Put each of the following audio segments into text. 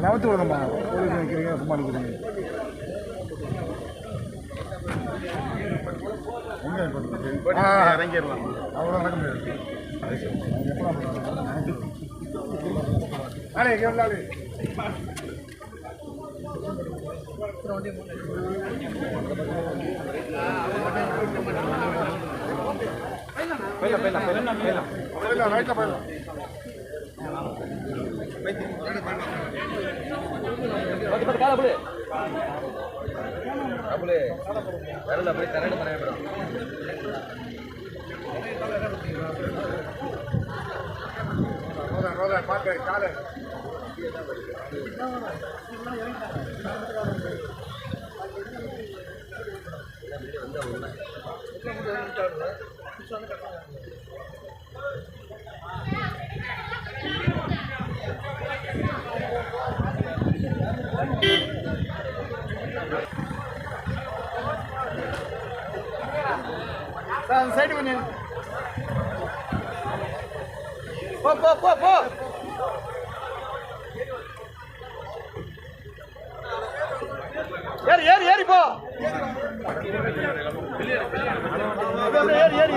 நவத்து விடணுமா நிற்கிறீங்க சும்மா நிற்கிறீங்க இறங்கிடலாம் அவ்வளோ நடக்க முடியாது சைடு பண்ணு போ போ போ போ ஏறி ஏறி ஏறி போ ஏறி ஏறி ஏறி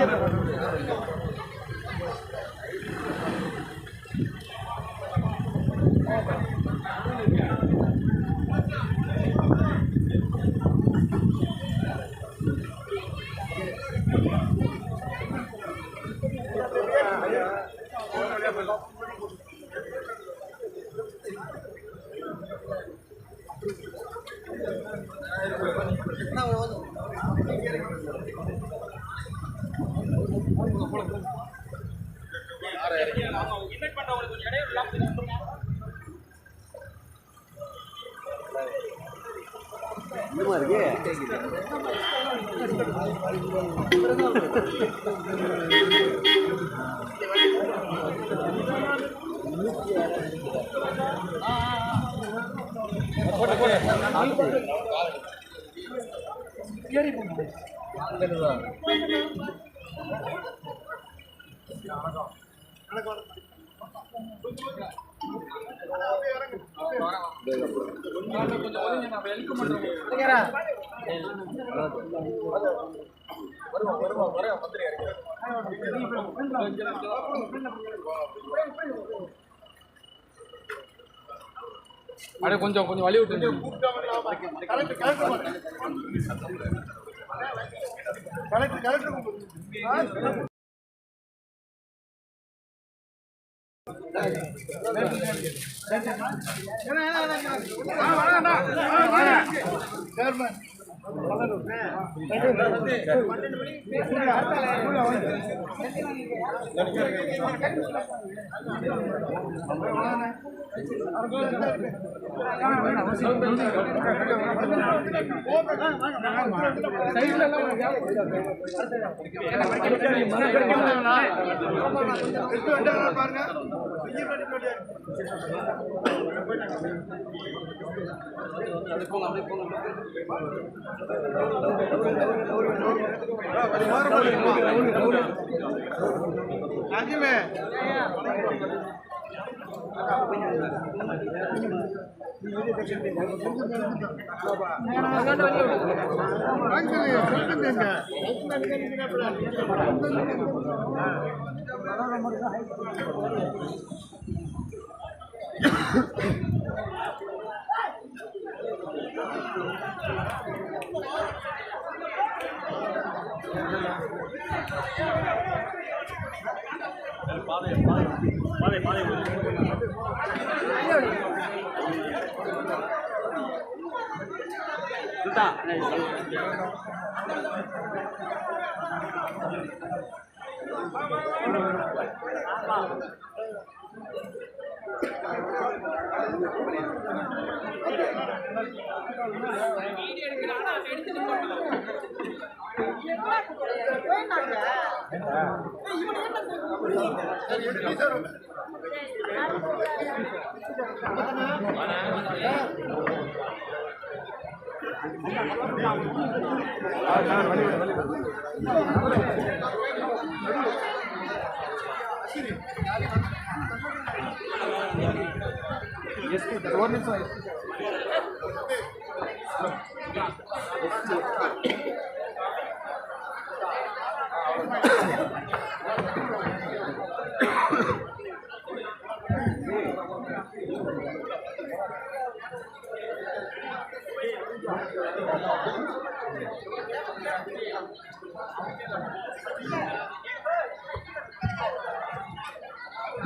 அட கொஞ்சம் கொஞ்சம் வழி விட்டு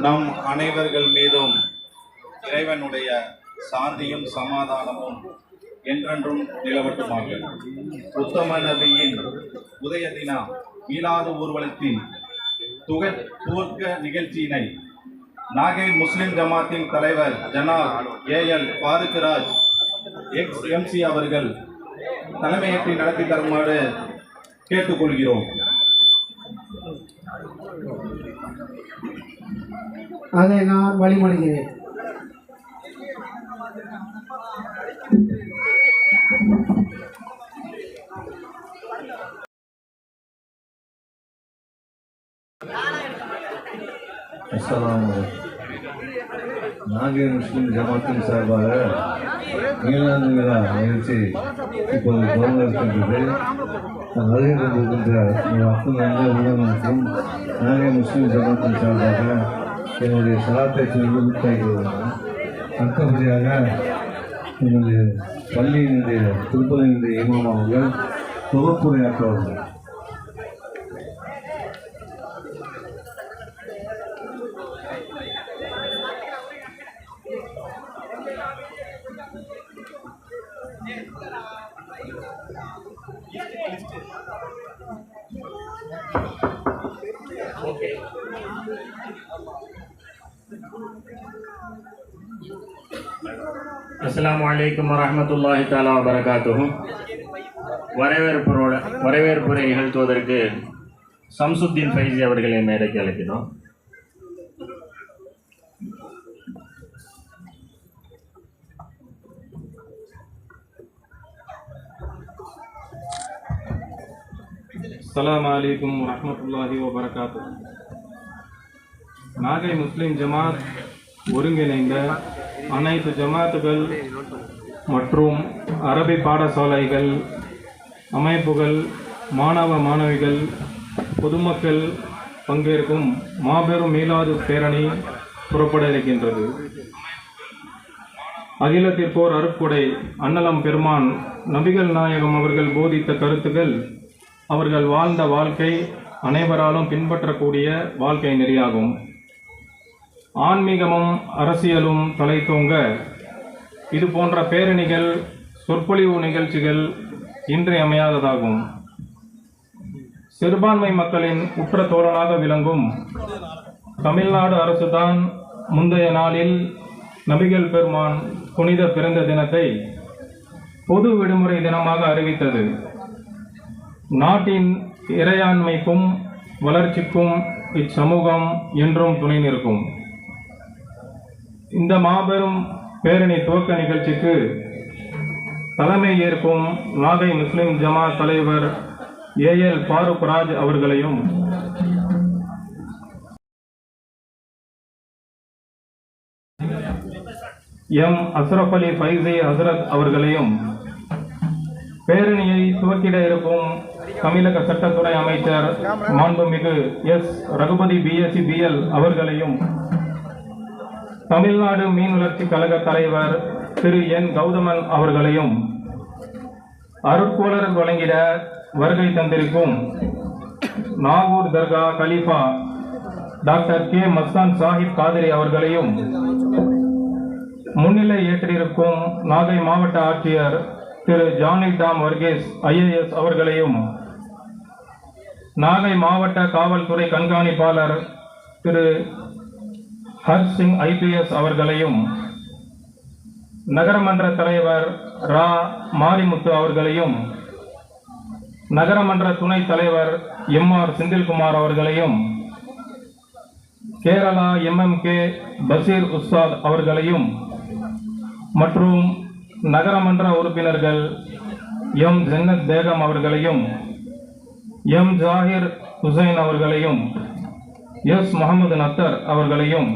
நம் அனைவர்கள் மீதும் இறைவனுடைய சாந்தியும் சமாதானமும் என்றென்றும் நிலவட்டுமாக. உத்தம நபியின் உதய தின மீலாது ஊர்வலத்தின் துவக்க நிகழ்ச்சியினை நாகை முஸ்லிம் ஜமாத்தின் தலைவர் ஜனாப் ஏஎல் பாருக்ராஜ் எக்ஸ்-எம்சி அவர்கள் தலைமையேற்றி நடத்தி தருமாறு கேட்டுக்கொள்கிறோம். அதை நான் வழிமொழிகிறேன். நாகை முஸ்லிம் ஜமாத்தின் சார்பாக மீலாது விழா நிகழ்ச்சி இப்போது தொடங்க இருக்கின்றது. வருகை கொண்டிருக்கின்ற அத்தனை உலகங்களுக்கும் நாகை முஸ்லிம் ஜமாத்தின் சார்பாக என்னுடைய சலாத்தை சொல்லி உட்கார்கிறோம். அடுத்தபடியாக என்னுடைய பள்ளியினுடைய திருப்பதியினுடைய இமாம் அவர்கள் தொகுப்புரையாற்றுவார்கள். அஸ்ஸலாமு அலைக்கும் வரஹ்மத்துல்லாஹி தஆலா வபரகாத்துஹு. வரவேற்புரை நிகழ்த்துவதற்கு சம்சுத்தீன் ஃபைசி அவர்களை மேடைக்கு அழைக்கிறோம். அஸ்ஸலாமு அலைக்கும் வரஹ்மத்துல்லாஹி வபரகாத்துஹு. நாகை முஸ்லிம் ஜமாத் ஒருங்கிணைந்த அனைத்து ஜமாத்துகள் மற்றும் அரபி பாடசாலைகள், அமைப்புகள், மாணவ மாணவிகள், பொதுமக்கள் பங்கேற்கும் மாபெரும் மீலாது பேரணி புறப்பட இருக்கின்றது. அகிலத்திற்கோர் அருட்கொடை அன்னலம் பெருமான் நபிகள் நாயகம் அவர்கள் போதித்த கருத்துக்கள், அவர்கள் வாழ்ந்த வாழ்க்கை அனைவராலும் பின்பற்றக்கூடிய வாழ்க்கை நெறியாகும். ஆன்மீகமும் அரசியலும் தலைத்தோங்க இது போன்ற பேரணிகள், சொற்பொழிவு நிகழ்ச்சிகள் இன்றியமையாததாகும். சிறுபான்மை மக்களின் உற்ற தோழனாக விளங்கும் தமிழ்நாடு அரசுதான் முந்தைய நாளில் நபிகள் பெருமான் புனித பிறந்த தினத்தை பொது விடுமுறை தினமாக அறிவித்தது. நாட்டின் இறையாண்மைக்கும் வளர்ச்சிக்கும் இச்சமூகம் என்றும் துணை நிற்கும். இந்த மாபெரும் பேரணி துவக்க நிகழ்ச்சிக்கு தலைமை ஏற்கும் நாகை முஸ்லிம் ஜமாத் தலைவர் ஏஎல் பாருக்ராஜ் அவர்களையும், எம் அஸ்ரப் அலி ஃபைசி ஹசரத் அவர்களையும், பேரணியை துவக்கிட இருக்கும் தமிழக சட்டத்துறை அமைச்சர் மாண்புமிகு எஸ் ரகுபதி பிஎஸ்சி பிஎல் அவர்களையும், தமிழ்நாடு மீன் வளர்ச்சி கழக தலைவர் திரு என் கௌதமன் அவர்களையும், அருட்கோளர் வழங்கிட வருகை தந்திருக்கும் நாகூர் தர்கா கலீஃபா டாக்டர் கே மஸ்தான் சாஹிப் காதிரி அவர்களையும், முன்னிலை ஏற்றிருக்கும் நாகை மாவட்ட ஆட்சியர் திரு ஜானி டாம் வர்கேஸ் ஐஏஎஸ் அவர்களையும், நாகை மாவட்ட காவல்துறை கண்காணிப்பாளர் திரு ஹர்ஷ் சிங் ஐபிஎஸ் அவர்களையும், நகரமன்ற தலைவர் ரா மாரிமுத்து அவர்களையும், நகரமன்ற துணைத் தலைவர் எம்ஆர் செந்தில்குமார் அவர்களையும், கேரளா எம்எம்கே பஷீர் உஸ்தாத் அவர்களையும் மற்றும் நகரமன்ற உறுப்பினர்கள் எம் ஜன்னத் பேகம் அவர்களையும், எம் ஜாகிர் ஹுசைன் அவர்களையும், எஸ் முகமது நத்தர் அவர்களையும்,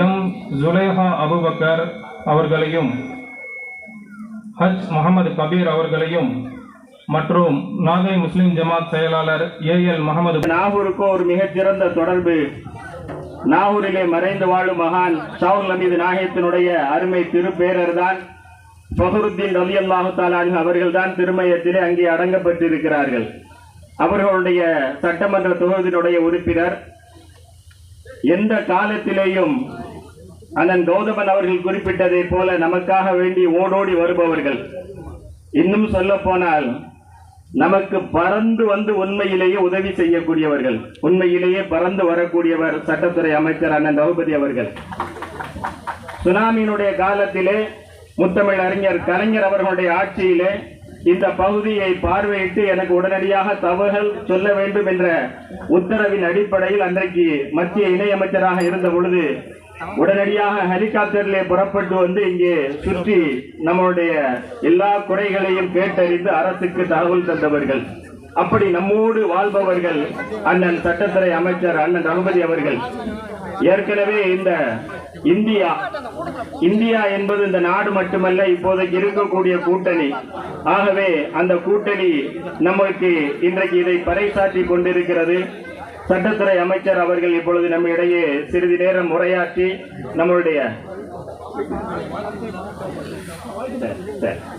எம் ஜுலேஹா அபுபக்கர் அவர்களையும், ஹஜ் முகமது கபீர் அவர்களையும் மற்றும் நாகை முஸ்லிம் ஜமாத் செயலாளர் ஏஎல் முகமது. நாகூருக்கு ஒரு மிகச்சிறந்த தொடர்பு. நாகூரிலே மறைந்து வாழும் மகான் ஷாவுல் ஹமீது நாயகத்தினுடைய அருமை திருப்பேரர் தான் ஃபஹருத்தீன் ரலியல்லாஹு தஆலா அன்ஹு அவர்கள் தான் திருமயத்திலே அங்கே அடங்கப்பட்டிருக்கிறார்கள். அவர்களுடைய சட்டமன்ற தொகுதியினுடைய உறுப்பினர். எந்த காலத்திலேயும் அண்ணன் கௌதமன் அவர்கள் குறிப்பிட்டதை போல நமக்காக வேண்டி ஓடோடி வருபவர்கள். இன்னும் சொல்ல போனால் நமக்கு பறந்து வந்து உண்மையிலேயே உதவி செய்யக்கூடியவர்கள். உண்மையிலேயே பறந்து வரக்கூடியவர் சட்டத்துறை அமைச்சர் அண்ணன் ரகுபதி அவர்கள். சுனாமியினுடைய காலத்திலே முத்தமிழ் அறிஞர் கலைஞர் அவர்களுடைய ஆட்சியிலே இந்த பகுதியை பார்வையிட்டு எனக்கு உடனடியாக தகவல் சொல்ல வேண்டும் என்ற உத்தரவின் அடிப்படையில் அன்றைக்கு மத்திய இணையமைச்சராக இருந்த பொழுது உடனடியாக ஹெலிகாப்டரிலே புறப்பட்டு வந்து இங்கே சுற்றி நம்மளுடைய எல்லா குறைகளையும் கேட்டறிந்து அரசுக்கு தகவல் தந்தவர்கள். அப்படி நம்மோடு வாழ்பவர்கள் அண்ணன் சட்டத்துறை அமைச்சர் அண்ணன் ரகுபதி அவர்கள். ஏற்கனவே இந்த இந்தியா என்பது இந்த நாடு மட்டுமல்ல, இப்போதைக்கு இருக்கக்கூடிய கூட்டணி. ஆகவே அந்த கூட்டணி நமக்கு இன்றைக்கு இதை பறைசாற்றி கொண்டிருக்கிறது. சட்டத்துறை அமைச்சர் அவர்கள் இப்பொழுது நம்ம இடையே சிறிது நேரம் உரையாற்றி நம்மளுடைய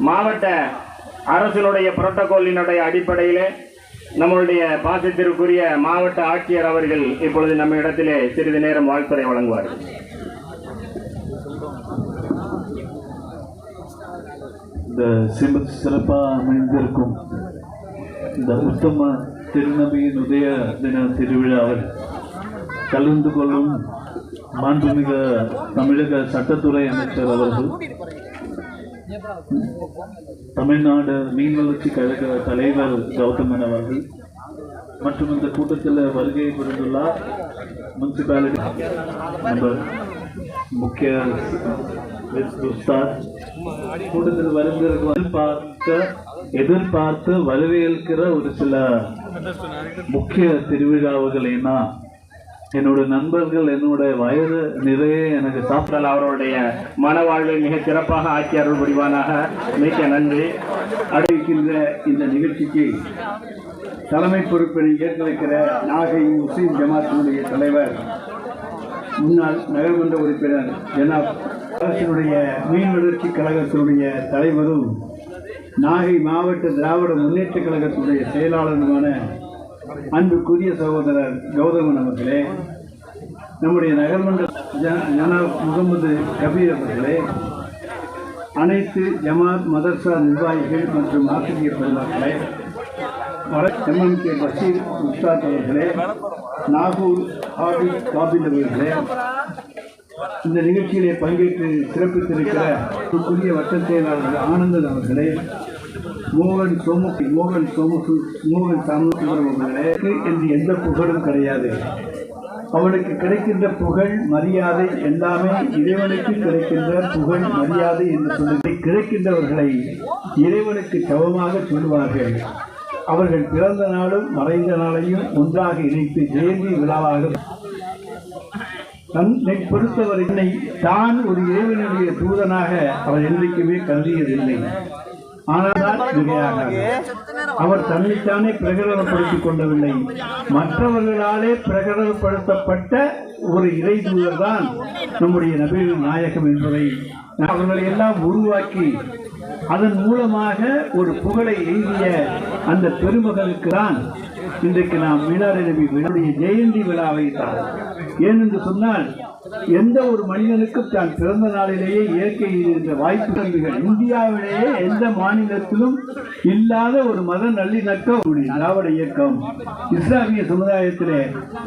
மாவட்ட அரசினுடைய புரோட்டோகாலினுடைய அடிப்படையிலே நம்மளுடைய பாசத்திற்குரிய மாவட்ட ஆட்சியர் அவர்கள் இப்பொழுது நம்ம இடத்திலே சிறிது நேரம் வாழ்த்துரை வழங்குவார்கள். இந்த சிறப்பாக அமைந்திருக்கும் இந்த உத்தம திருநபியின் உதய தின திருவிழாவில் கலந்து கொள்ளும் மாண்புமிகு தமிழக சட்டத்துறை அமைச்சர் அவர்கள், தமிழ்நாடு மீன் வளர்ச்சி கழக தலைவர் கௌதமன் அவர்கள் மற்றும் இந்த கூட்டத்தில் வருகை புரிந்துள்ளார் முனிசிபாலிட்டி மெம்பர் முக்கிய உஸ்தாத், கூட்டத்தில் வருகிற எதிர்பார்த்து வரவேற்கிற ஒரு சில முக்கிய திருவிழாவுகளேனா என்னோட நண்பர்கள் என்னோட வயது நிறைய எனக்கு சாப்பிடல் அவருடைய மனவாழ்வை மிக சிறப்பாக ஆக்கி அருள் புரிவானாக. மிக்க நன்றி. அறிவிக்கின்ற இந்த நிகழ்ச்சிக்கு தலைமை பொறுப்பினை ஏற்க வைக்கிற நாகை முஸ்லிம் ஜமாத்தினுடைய தலைவர், முன்னாள் நகர்மன்ற உறுப்பினர் ஜனாப் அரசினுடைய மீன் வளர்ச்சி கழகத்தினுடைய தலைவரும் நாகை மாவட்ட திராவிட முன்னேற்ற கழகத்தினுடைய செயலாளருமான அன்புக்குரிய சகோதரர் கௌதமன் அவர்களே, நம்முடைய நகர்மன்ற ஜனாப் முகமது கபீர் அவர்களே, அனைத்து ஜமாத் மதர்சா நிர்வாகிகள் மற்றும் ஆசிரியர் பெருமக்களே, எம்எம்கே பஷீர் உஸ்தாத் அவர்களே, நாகூர் ஹாபிஸ் காபில் அவர்களே, இந்த நிகழ்ச்சியிலே பங்கேற்று சிறப்பித்திருக்கிற புதிய வட்ட செயலாளர் ஆனந்தன் அவர்களே, மோகன் சாமசுந்தரம் அவர்களே, என்று எந்த புகழும் கிடையாது. அவனுக்கு கிடைக்கின்ற புகழ் மரியாதை எல்லாமே இறைவனுக்கு கிடைக்கின்ற புகழ் மரியாதை என்று சொல்லி கிடைக்கின்றவர்களை இறைவனுக்கு சமமாக சொல்வார்கள். அவர்கள் பிறந்த நாளும் மறைந்த நாளையும் ஒன்றாக இணைத்து ஜெயந்தி விழாவாக தன்னை பொறுத்தவரை தான் ஒரு இறைவனுடைய தூதனாக அவர் என்றைக்குமே கருதியதில்லை. ஆனால் மிகையாக அவர் தன்னைத்தானே பிரகடனப்படுத்திக் கொள்ளவில்லை, மற்றவர்களாலே பிரகடனப்படுத்தப்பட்ட ஒரு இறை தூதர் தான் நம்முடைய நபிகள் நாயகம் என்பதை அவர்களை எல்லாம் உருவாக்கி அதன் மூலமாக ஒரு புகழை எய்திய அந்த பெருமகளுக்கு தான் இன்றைக்கு நாம் மீலாது நபி விழாவுடைய ஜெயந்தி விழாவை தான். ஏனென்று சொன்னால் எந்த ஒரு மனிதனுக்கும் தான் பிறந்த நாளிலேயே இயற்கையில் இருந்த வாய்ப்புகள் இந்தியாவிலேயே எந்த மாநிலத்திலும் இல்லாத ஒரு மத நல்லிணக்கம் திராவிட இயக்கம். இஸ்லாமிய சமுதாயத்திலே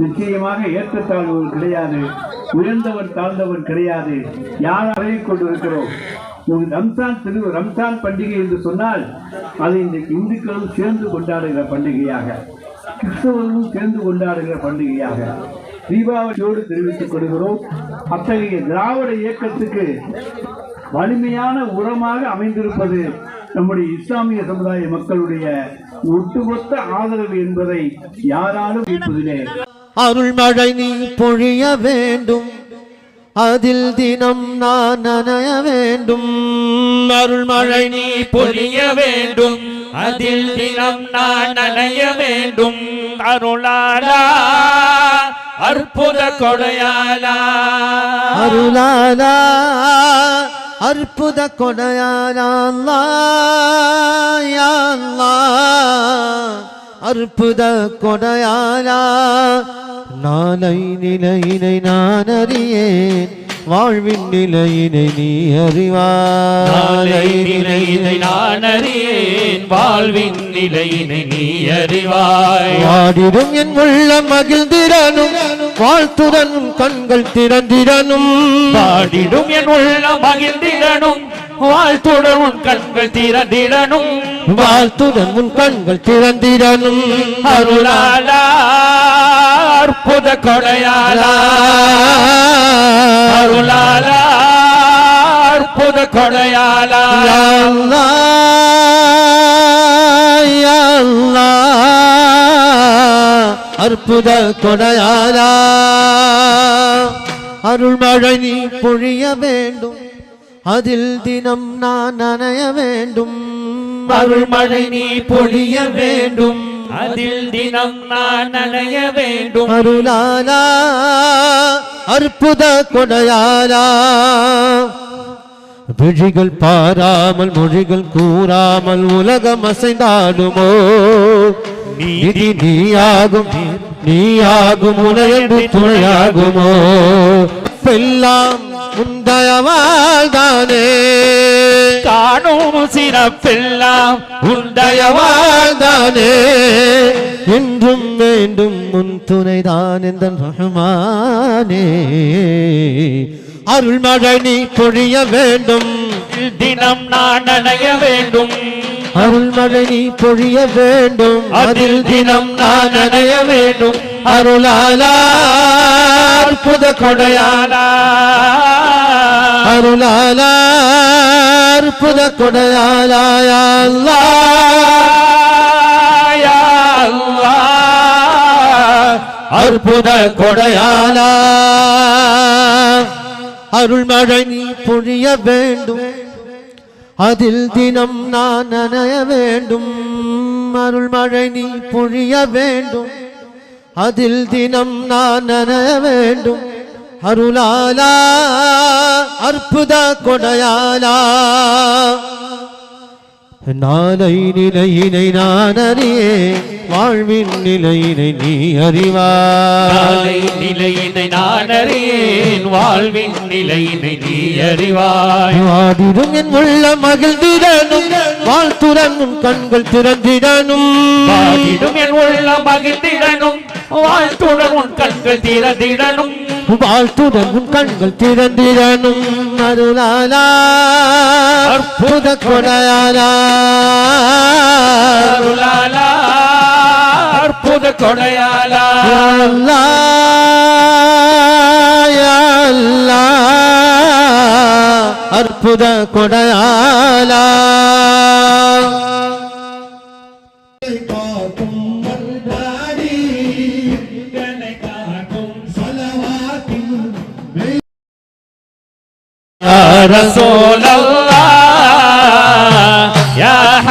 நிச்சயமாக ஏற்றத்தாழ்வுகள் கிடையாது, உயர்ந்தவன் தாழ்ந்தவன் கிடையாது. யார் அறையை கொண்டிருக்கிறோம். ரம்சான் பண்டிகை என்று சொன்னால் அதை இன்றைக்கு இந்துக்களும் சேர்ந்து கொண்டாடுகிற பண்டிகையாக, கிறிஸ்தவர்களும் சேர்ந்து கொண்டாடுகிற பண்டிகையாக தீபாவளியோடு தெரிவித்துக் கொள்கிறோம். அத்தகைய திராவிட இயக்கத்துக்கு வலிமையான உரமாக அமைந்திருப்பது நம்முடைய இஸ்லாமிய சமுதாய மக்களுடைய ஒட்டுமொத்த ஆதரவு என்பதை யாராலும் இருப்பதிலே அருள்மழை நீ பொழிய வேண்டும், அதில் தினம் நான் நனைய வேண்டும். அருள்மழை நீ பொழிய வேண்டும், அதில் தினம் நான் நனைய வேண்டும். அருளாலா அற்புத கொடையாலா, அருளாலா அற்புத கொடையாலா, யா அல்லாஹ் அற்புத கொடையாலா. நாளை நிலையினை நான் அறியேன், வாழ்வின் நிலையினை நீ அறிவாய். நாளை நிலையினை நான் அறியேன், வாழ்வின் நிலையினை நீ அறிவாய். வாடிடும் என் உள்ள மகிழ்ந்திடனும், வாழ்த்துடனும் கண்கள் திறந்திடனும். வாடிடும் என் உள்ள மகிழ்ந்திடனும், வாழ்த்துடன் உன் கண்கள் திறந்திடனும். வாழ்த்துடன் உன் கண்கள் திறந்திடனும். அருளாலா அற்புத கொடையாலா, அருளாலா அற்புத கொடையாலா. யா அல்லாஹ் யா அல்லாஹ் அற்புத கொடையாலா. அருள்மழை நீ பொழிய வேண்டும், அதில் தினம் நான் நனைய வேண்டும். அருள்மழை நீ பொழிய வேண்டும், அதில் தினம் நான் நனைய வேண்டும். அருளாலா அற்புத கொடையாலா. விழிகள் பாராமல் மொழிகள் கூறாமல் உலகம் அசைந்தாடுமோ, நீதி நீயாகும் நீயாகும் உனையன்று துணையாகுமோ. எல்லாம் உந்தயவால் தானே காணும் சிறப்பெல்லாம் உந்தயவால் தானே. என்றும் வேண்டும் உன் துணைதான் என்ற ரஹ்மானே. அருள்மழை நீ பொழிய வேண்டும், தினம் நான் நனைய வேண்டும். அருள்மழை நீ பொழிய வேண்டும், அதில் தினம் நான் நனைய வேண்டும். அருளாலா அற்புத கொடையாலா, அருளாலா அற்புத கொடையாலா. யா அல்லாஹ் யா அல்லாஹ் அற்புத கொடையாலா. அருள்மழை நீ பொழிய வேண்டும், அதில் தினம் நான் நனைய வேண்டும். அருள்மழை நீ பொழிய வேண்டும், அதில் தினம் நான் நனைய வேண்டும். அருளாலா அற்புத கொடையாலா. நாளை நிலையினை நான் அறியேன், வாழ்வின் நிலையினை நீ அறிவாய். நாளை நிலையினை நான் அறியேன், வாழ்வின் நிலையினை நீ அறிவாய். வாடிடும் என் உள்ள மகிழ்ந்திடனும், வாழ்த்துடன் உன் கண்கள் திறந்திடனும். வாடிடும் என் உள்ள மகிழ்ந்திடனும், வாழ்த்துடன் உன் கண்கள் திறந்திடனும். வாழ்த்துடன் உன் கண்கள் திறந்திடனும். அருளாலா அற்புத கொடையாலா, அருளாலா அற்புத கொடையாலா. யா அல்லாஹ் யா அல்லாஹ் அற்புத கொடையாலா.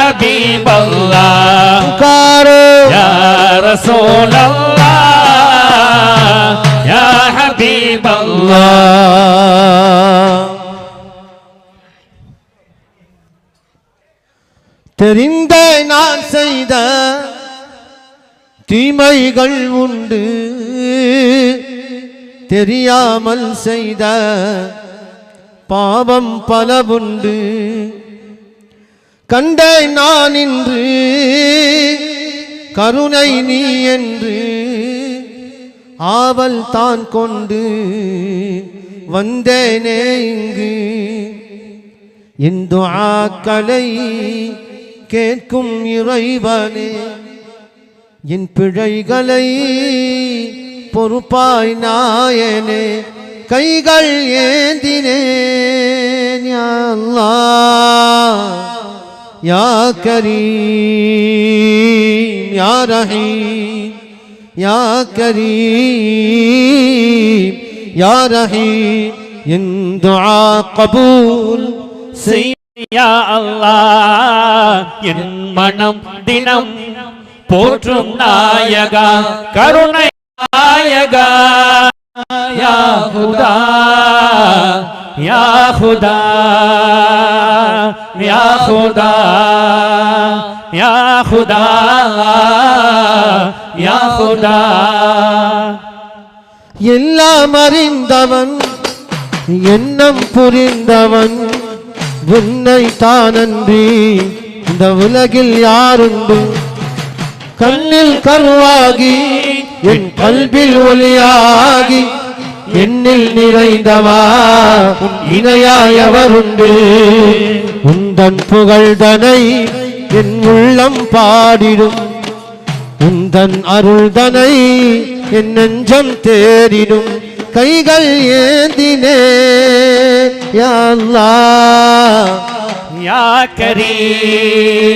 حبيب الله يا رسول الله يا حبيب الله தெரிந்த நான் செய்த தீமைகள் உண்டு தெரியாமல் செய்த பாவம் பலவுண்டு கண்டேன் நான் இன்று கருணை நீ என்று ஆவல் தான் கொண்டு வந்தேனே இங்கு என் துஆக்களை கேட்கும் இறைவனே என் பிழைகளை பொறுப்பாய் நாயனே கைகள் ஏந்தினேன் யா அல்லாஹ் யா கரீம் யா ரஹீம் யா கரீம் யா ரஹீம் என் துஆ கபூல் யா அல்லாஹ் என் மனம் தினம் போற்றும் நாயகா கருணை நாயகா யா ஹுதா யா ஹுதா யா ஹுதா யா ஹுதா யா ஹுதா எல்லாம் அறிந்தவன் எண்ணம் புரிந்தவன் உன்னை தானன்றி இந்த உலகில் யாருண்டு கண்ணில் கருவாகி என் கல்பில் ஒளியாகி என்னில் நிறைந்தவா இணையாயவருண்டு உந்தன் புகழ்தனை என் உள்ளம் பாடிடும் உந்தன் அருள்தனை என் நெஞ்சம் தேடிடும் கைகள் ஏந்தினே யா அல்லாஹ் யா கரீம்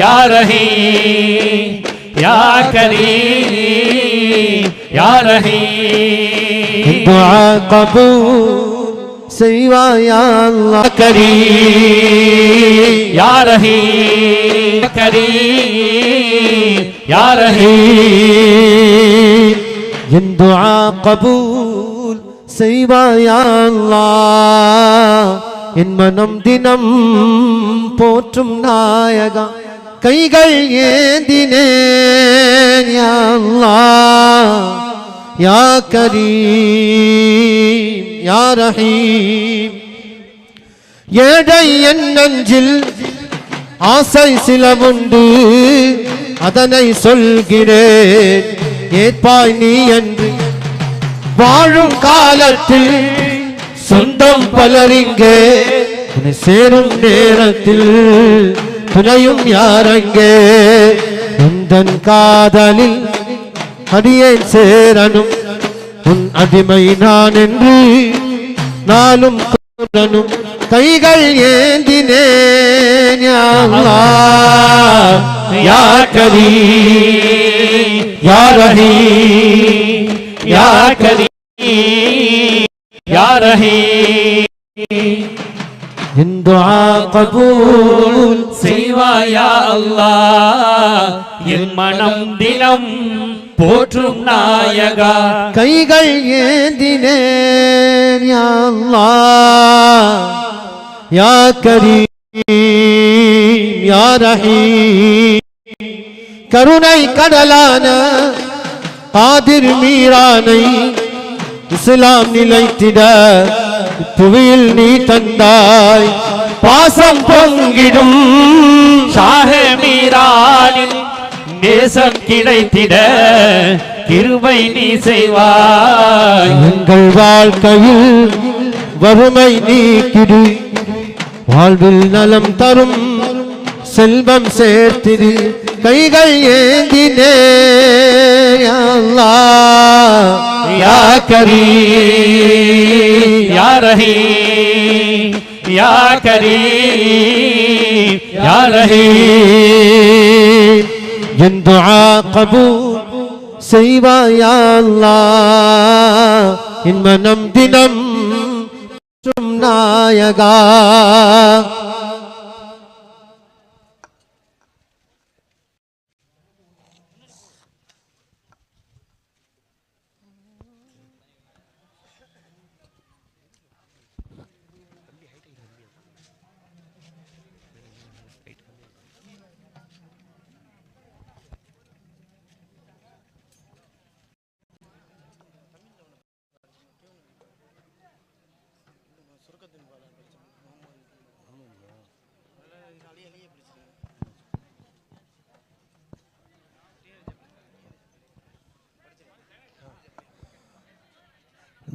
யா ரஹீம் யா கரீம் யா ரஹீம் துஆ கபூல் செய்வாய் யா அல்லாஹ் கரீம் யா ரஹீம் கரீம் யா ரஹீம் என் துஆ கபூல் செய்வாய் யா அல்லாஹ் என் மனம் தினம் போற்றும் நாயகா கைகள் ஏந்தினேன் யா அல்லாஹ் யா கரீம் யா ரஹீம் ஏழை என் நெஞ்சில் ஆசை சிலவுண்டு அதனை சொல்கிறேன் ஏற்பாய் நீ என்று வாழும் காலத்தில் சொந்தம் பலரிங்கே உன்னை சேரும் நேரத்தில் துணையும் யாரங்கே உந்தன் காதலில் அடியேன் சேரனும் உன் அடிமை நான் என்று நாளும் கூறனும் கைகள் ஏந்தினேன் யா அல்லாஹ் யா கரீம் யா ரஹீம் யா கரீம் யா ரஹீம் என் துஆ கபூல் செய்வாய் யா அல்லாஹ் என் மனம் தினம் போற்றும் நாயகா கைகள் ஏந்தினேன் யா அல்லாஹ் யா கரீம் யா ரஹீம் கருணை கடலான காதிர் மீரானை இஸ்லாம் நிலைத்திட புவியில் நீ தந்தாய் பாசம் பொங்கிடும் ஷாஹே மீரானின் நேசம் கிடைத்திட கிருபை நீ செய்வாய் எங்கள் வாழ்க்கையில் வறுமை நீக்கிடு வாழ்வில் நலம் தரும் செல்வம் சேர்த்திடு கைகள் ஏந்தினே யா அல்லாஹ் யா கரீம் யா ரஹீம் யா கரீம் யா ரஹீம் என் துஆ கபூல் செய்வாய் யா அல்லாஹ் என் மனம் தினம் நாயகா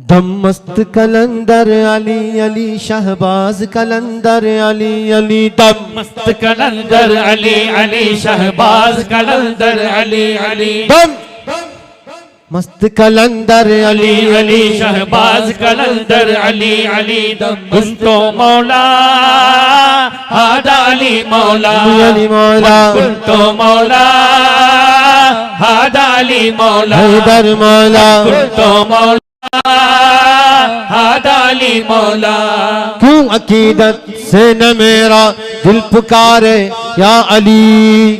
दम मस्त कलंदर अली अली शहबाज कलंदर अली अली दम मस्त कलंदर अली अली शहबाज कलंदर अली अली दम मस्त कलंदर अली अली शहबाज कलंदर अली अली दम कुंतो मौला हादा अली मौला अली मौला कुंतो मौला हादा अली मौला हैदर मौला कुंतो मौला हादा अली मौला क्यों अकीदत से न मेरा दिल पुकारे या अली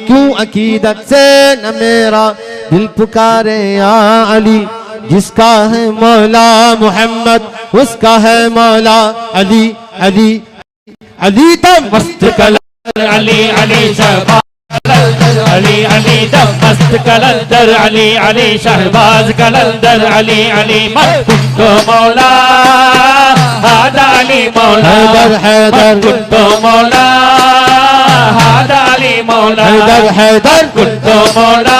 क्यों अकीदत से न मेरा दिल पुकारे या अली जिसका है मौला मोहम्मद उसका है मौला अली अली अली दम मस्त कलंदर अली अली शहबाज अली अली दम मस्त कलंदर अली अली शहबाज कलंदर अली अली कुंतो मौला हादा अली मौला हैदर हैदर कुंतो मौला हादा अली मौला हैदर हैदर कुंतो मौला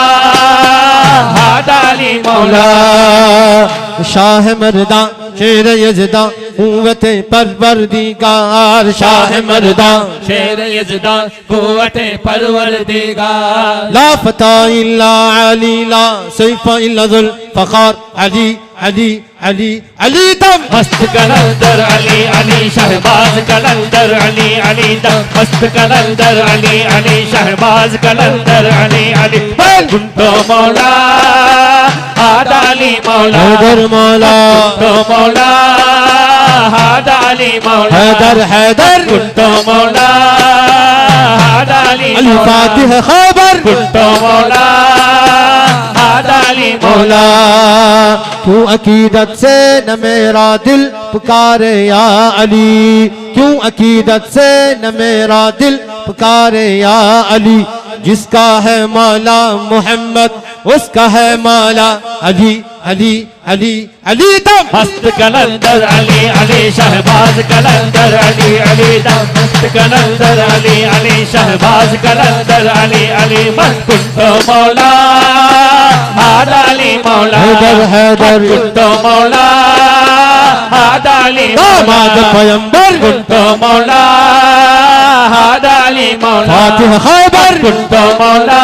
हादा अली मौला शाह मर्दा शेर यजदा कुव्वत परवरदिगार शाह मर्दा शेर यजदा कुव्वत परवरदिगार ला फता इल्ला अली ला सैफ इल्ला जुल फखार अली अली अली अली दम मस्त कलंदर अली अली शहबाज कलंदर अली अली दम मस्त कलंदर अली अली शहबाज कलंदर अली अली कुंतो मौला हादा अली मौला हैदर मौला कुंतो मौला हादा अली मौला हैदर हैदर कुंतो मौला हादा अली अली फातिह खैबर कुंतो मौला हादा अली मौला क्यों अकीदत से न मेरा दिल पुकारे या अली क्यों अकीदत से न मेरा दिल पुकारे या अली जिसका है मौला मोहम्मद उसका है मौला अली अली अली अली दम मस्त कलंदर अली अली शहबाज कलंदर अली अली दम मस्त कलंदर अली अली शहबाज कलंदर अली अली कुंतो मौला हादा अली मौला हैदर हैदर कुंतो मौला हादा अली दामाद पैगंबर कुंतो मौला हादा अली मौला फातिह खैबर कुंतो मौला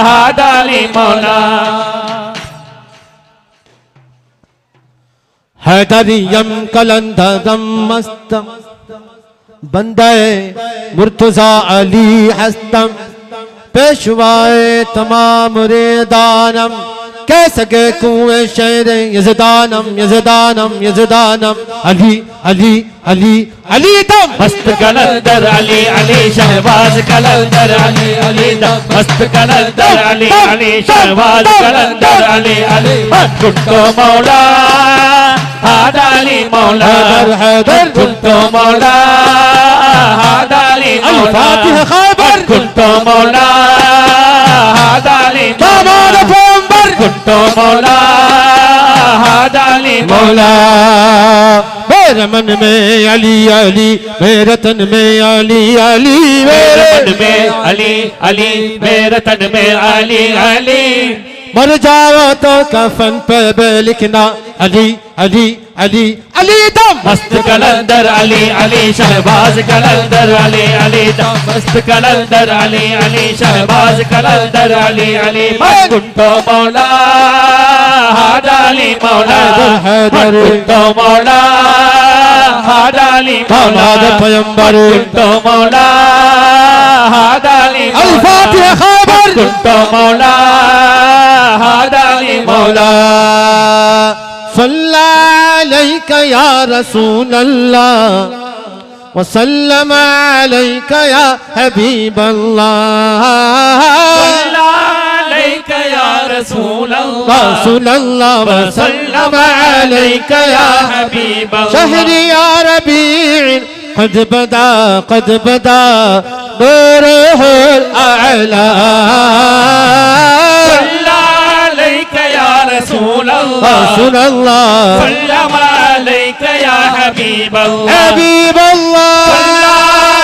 हादा अली मौला हैदरियम कलंदरम मस्त बंदे मुर्तजा अली हस्तम पेशवाए तमाम रेदानम कह सके कुएं शेर यजदानम यजदानम यजदानम अली अली अली अली दम मस्त कलंदर अली अली शहबाज कलंदर अली अली दम मस्त कलंदर अली अली शहबाज कलंदर अली अली कुंतो मौला हादा अली मौला हैदर कुंतो मौला हादा अली अली फातिह खैबर कुंतो मौला हादा अली दामाद पैगंबर कुंतो मौला हादा अली मौला मेरे मन में अली अली मेरे तन में अली अली मेरे मन में अली अली मेरे तन में अली अली मर जाओ तो कफन पे लिखना अली अली अली अली दम मस्त कलंदर अली अली शहबाज कलंदर अली अली दम मस्त कलंदर अली अली शहबाज कलंदर अली अली कुंतो मौला हादा अली मौला हैदर कुंतो मौला हादा अली मौला पैगंबर कुंतो मौला हादा अली अली फातिह खैबर कुंतो मौला हादा अली मौला सल्ला अलैका या रसूल अल्लाह वसल्लम अलैका या हबीब अल्लाह या रसूल अल्लाह रसूल अल्लाह वसल्लम अलैका या हबीब शहरी या रबीዕ قد बदा नूरुहुल अअला رسول الله رسول الله سلم عليك يا حبيب الله حبيب الله صلى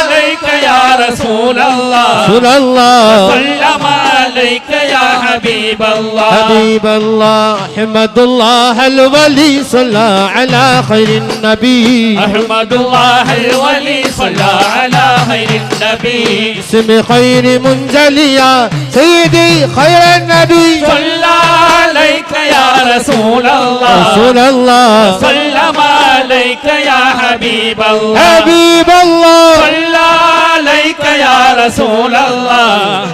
عليك يا رسول الله رسول الله سلم عليك عليك يا حبيب الله حبيب الله أحمد الله الولي صلى على خير النبي أحمد الله الولي صلى على خير النبي اسم خير منجليا سيدي خير النبي صلى عليك يا رسول الله رسول الله سلم عليك يا حبيب الله حبيب الله صلى عليك يا رسول الله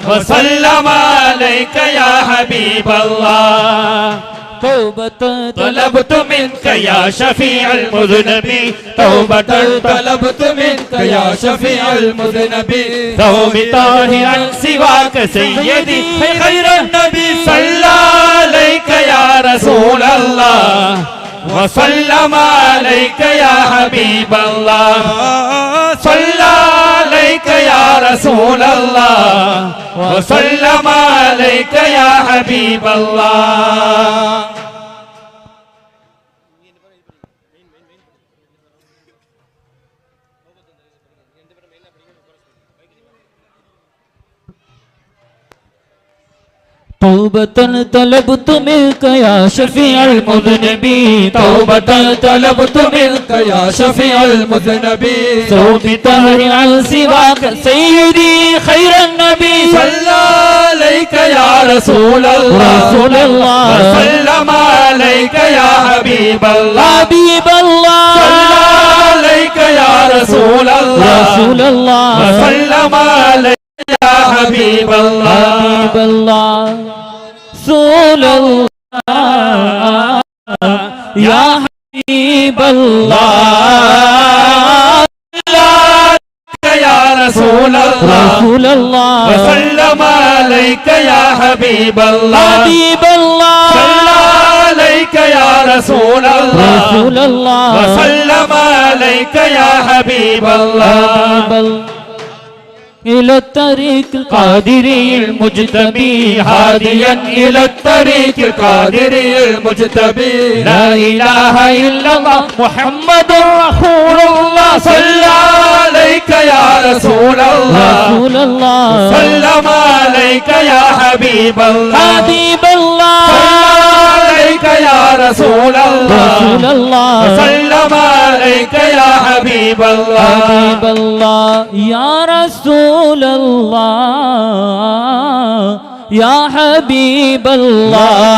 وسلم عليك يا حبيب الله توبة طلبت منك يا شفيع المذنبين توبة طلبت منك يا شفيع المذنبين ثوب طاهرا سواك سيدي خير النبي صلى عليك يا رسول الله وسلم عليك يا حبيب الله صلى عليك يا رسول الله وسلم عليك يا حبيب الله توبة طلبت منك يا شفيع المذنبين توبة طلبت منك يا شفيع المذنبين ثوب طاهر عن سواك سيدي خير النبي صلى عليك يا رسول الله رسول الله وسلم عليك يا حبيب الله حبيب الله صلى عليك يا رسول الله رسول الله وسلم عليك يا حبيب الله حبيب الله رسول الله يا حبيب الله يا رسول الله رسول الله وسلم عليك يا حبيب الله حبيب الله صلى عليك يا رسول الله رسول الله وسلم عليك يا حبيب الله إلى الطريق القادري المجتبي هاديا إلى الطريق القادري المجتبي لا إله إلا الله محمد رسول الله صلى عليك يا رسول الله رسول الله سلم عليك يا حبيب الله حبيب الله صلى عليك يا رسول الله رسول الله سلم عليك يا حبيب الله حبيب الله يا رسول الله يا حبيب الله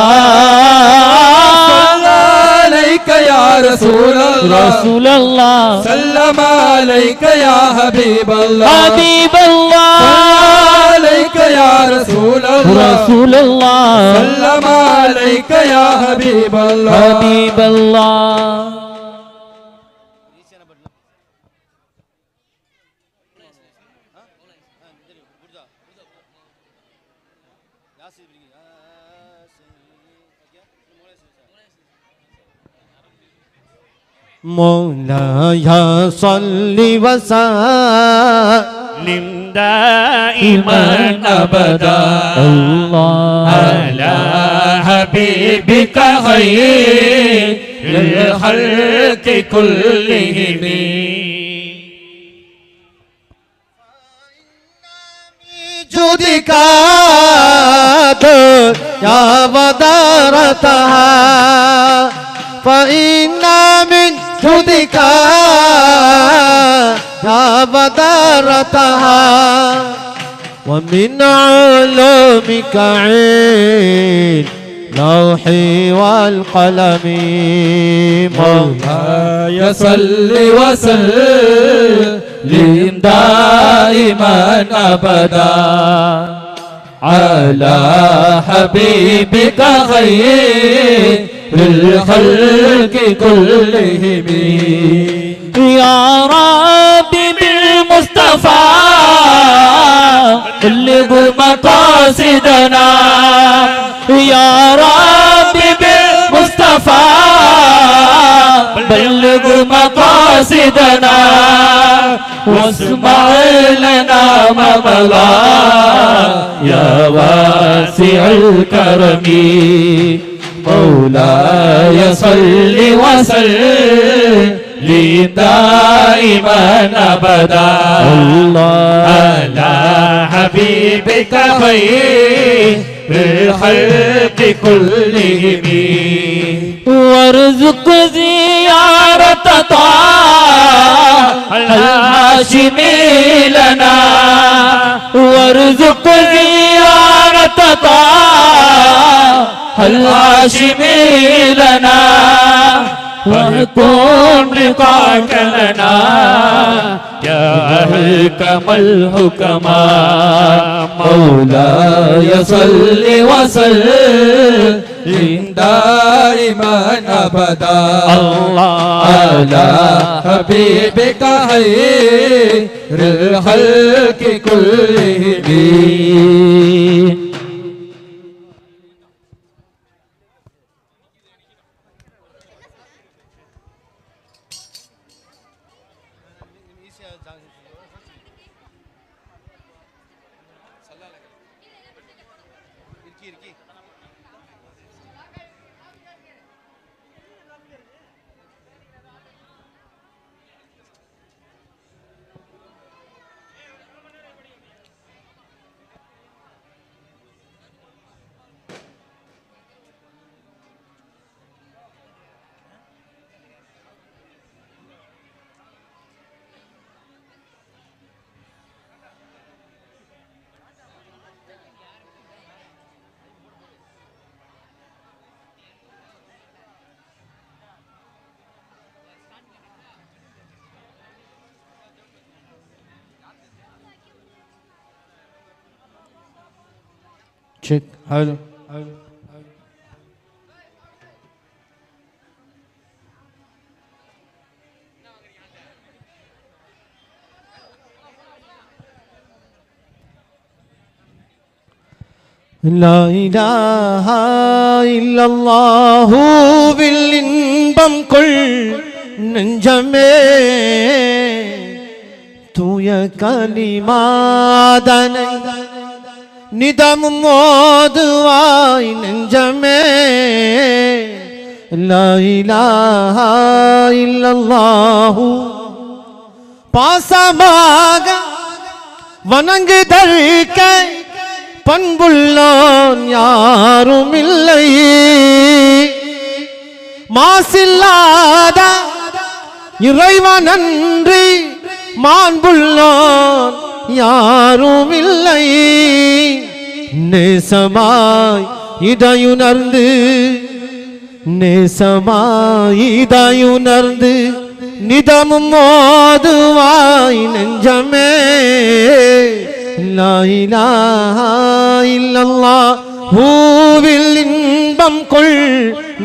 صلى عليك يا رسول الله رسول الله سلم عليك يا حبيب الله حبيب الله صلى عليك يا رسول الله رسول الله سلم عليك يا حبيب الله حبيب الله مولاي صل وسلم دائما أبدا الله على حبيبك خير الخلق كلهم جودك يا ودارتها فإن من جودك يا ودارتها ومن علومك علم لوحي والقلم مولاي صل وسلم دائما أبدا على حبيبك خير الخلق كلهم يا ربي بالمصطفى بلغ مقاصدنا يا ربي بالمصطفى بلغ مقاصدنا واسمع لنا ما مضى يا واسع الكرم مولاي صل وسلم دائما ابدا الله على حبيبك خير الخلق كلهم وارزق زيارة طه الهاشمي لنا وارزق زيارة طه الهاشمي لنا وكن لقاك لنا يا أحكم الحكماء مولاي صل وسلم دائما أبدا على حبيبك خير الخلق كلهم. Check. Hello. La ilaha illallah will இன்பம் கொள் நெஞ்சமே தூய கலிமாதனை நிதமும் ஓதுவாய் நெஞ்சமே லா இலாஹா இல்லல்லாஹு பாசமாக வணங்குதற்க பண்புள்ளோன் யாரும் இல்லை மாசில்லாத இறைவனன்றி மாண்புள்ளோன் யாரும் இல்லை நேசமாய் இதையுணர்ந்து நேசமாய் இதையுணர்ந்து நிதமும் ஓதுவாய் நெஞ்சமே லா இலாஹா இல்லல்லாஹ் ஹூவில் இன்பம் கொள்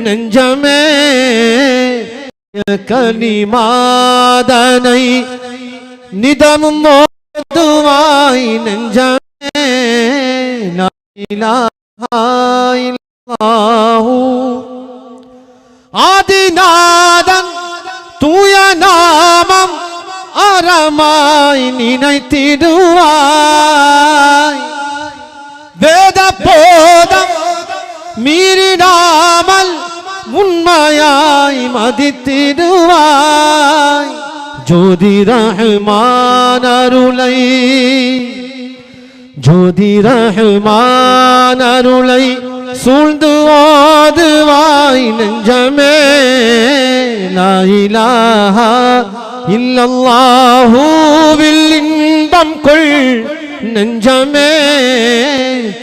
நெஞ்சமே கலிமாதனை நிதமும் ஓதுவாய் நெஞ்சமே லா இலாஹா இல்லல்லாஹு ஆதிநாதன் தூய நாமம் அறமாய் நினைத்திடுவாய் வேத போதம் மீறிடாமல் உண்மையாய் மதித்திடுவாய் ஜோதி ரஹ்மான் அருளை ஜோதி ரஹ்மான் அருளை சூழ்ந்து ஓதுவாய் நெஞ்சமே லா இலாஹா இல்லல்லாஹு வில் இன்பம் கொள் நெஞ்சமே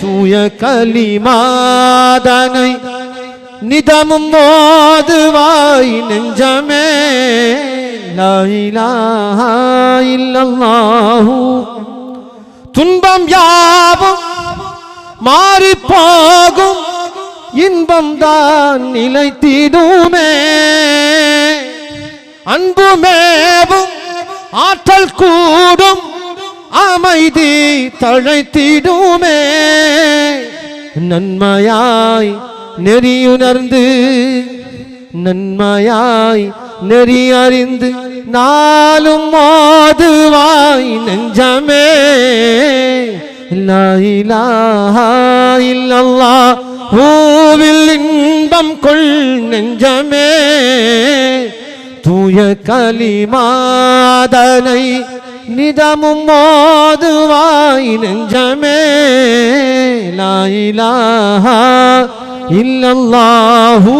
தூய கலிமாதனை நிதமும் ஓதுவாய் நெஞ்சமே லா இலாஹா இல்லல்லாஹு துன்பம் யாவும் மாறி போகும் இன்பம் தான் நிலைத்திடுமே அன்புமேவும் ஆற்றல் கூடும் அமைதி தழைத்திடுமே நன்மையாய் நெறியுணர்ந்து நன்மையாய் நெறி அறிந்து நாளும் ஓதுவாய் நெஞ்சமே லா இலாஹா இல்லல்லாஹ் ஹூவில் இன்பம் கொள் நெஞ்சமே தூய கலிமாதனை நிதமும் மோதுவாய் நெஞ்சமே லா இலாஹா இல்லல்லாஹு.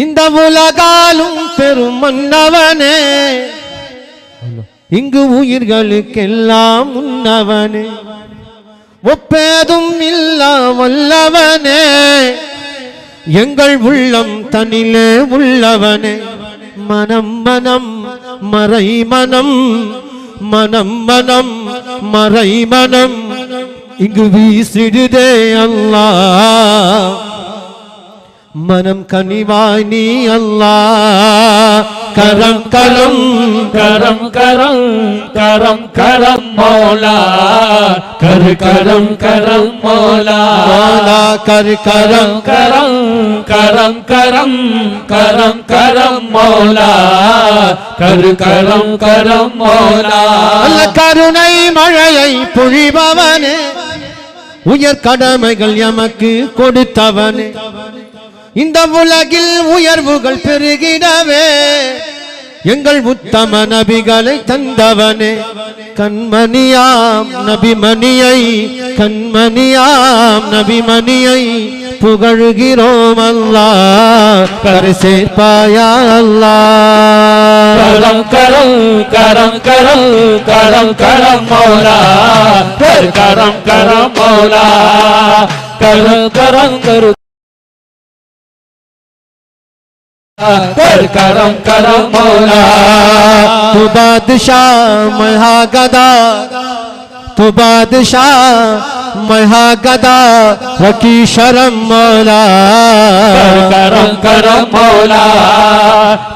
இந்த உலகாலும் பெரும் மன்னவனே, இங்கு உயிர்களுக்கெல்லாம் உன்னவனே, ஒப்பேதும் இல்லா வல்லவனே, எங்கள் உள்ளம் தனிலே உள்ளவனே. மனம் மனம் மறை மனம், மனம் மனம் மறை மனம் இங்கு வீசிடுதே அல்லாஹ். மனம் கனிவாய் நீ அல்லாஹ். கரம் கரம் கரம் கரம் கரம் கரம் மௌலா, கரு கரம் கரம் மௌலா, மௌலா கரு கரம் கரம் கரம் கரம் கரம் கரம் மௌலா, கரு கரம் கரம் மௌலா. அல்ல கருணை மழையை பொழிபவனே, உயர் கடமைகள் எமக்கு கொடுத்தவனே, இந்த உலகில் உயர்வுகள் பெருகிடவே எங்கள் உத்தம நபிகளை தந்தவனே. கண்மணியாம் நபிமணியை, கண்மணியாம் நபிமணியை புகழுகிறோம் அல்லாஹ். கரை சேர்ப்பாயா அல்லாஹ். கரம் கரம் கரம் கரம் கரம் கரம் மௌலா, கரு கரம் கரம் மௌலா, கரம் கரம் கரு करम करम मौला. तू बादशाह महागदा, तू बादशाह महागदा रखी शरम मौला. करम करम मौला,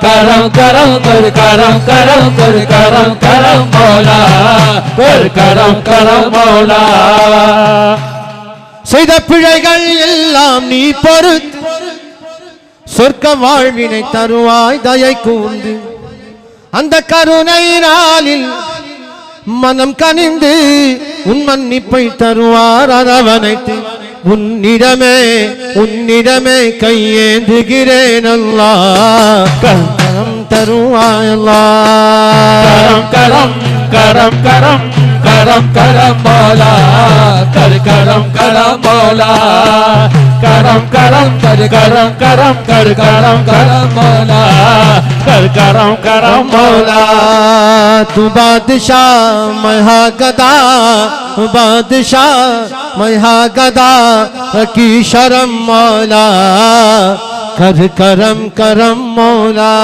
करम करम कर करम करम कर करम करम मौला, कर करम करम मौला. செய்த பிழைகள் எல்லாம் நீ பொறுத்து சொர்க்க வாழ்வினை தருவாய் தயை கூர்ந்து. அந்த கருணை நாளில் மனம் கனிந்து உன் மன்னிப்பை தருவார் அரவணைத்து. உன்னிடமே உன்னிடமே கையேந்துகிறேன் அல்லாஹ். கரம் தருவாய் அல்லாஹ். கரம் கரம் கரம் கரம் கரம் மௌலா, கர் கரம் கரம் மௌலா, करम करम कर करम करम कर करम करम मौला, कर करम करम मौला. तू बादशाह महागदा, बादशाह महागदा की शरम मौला. कर करम करम मौला.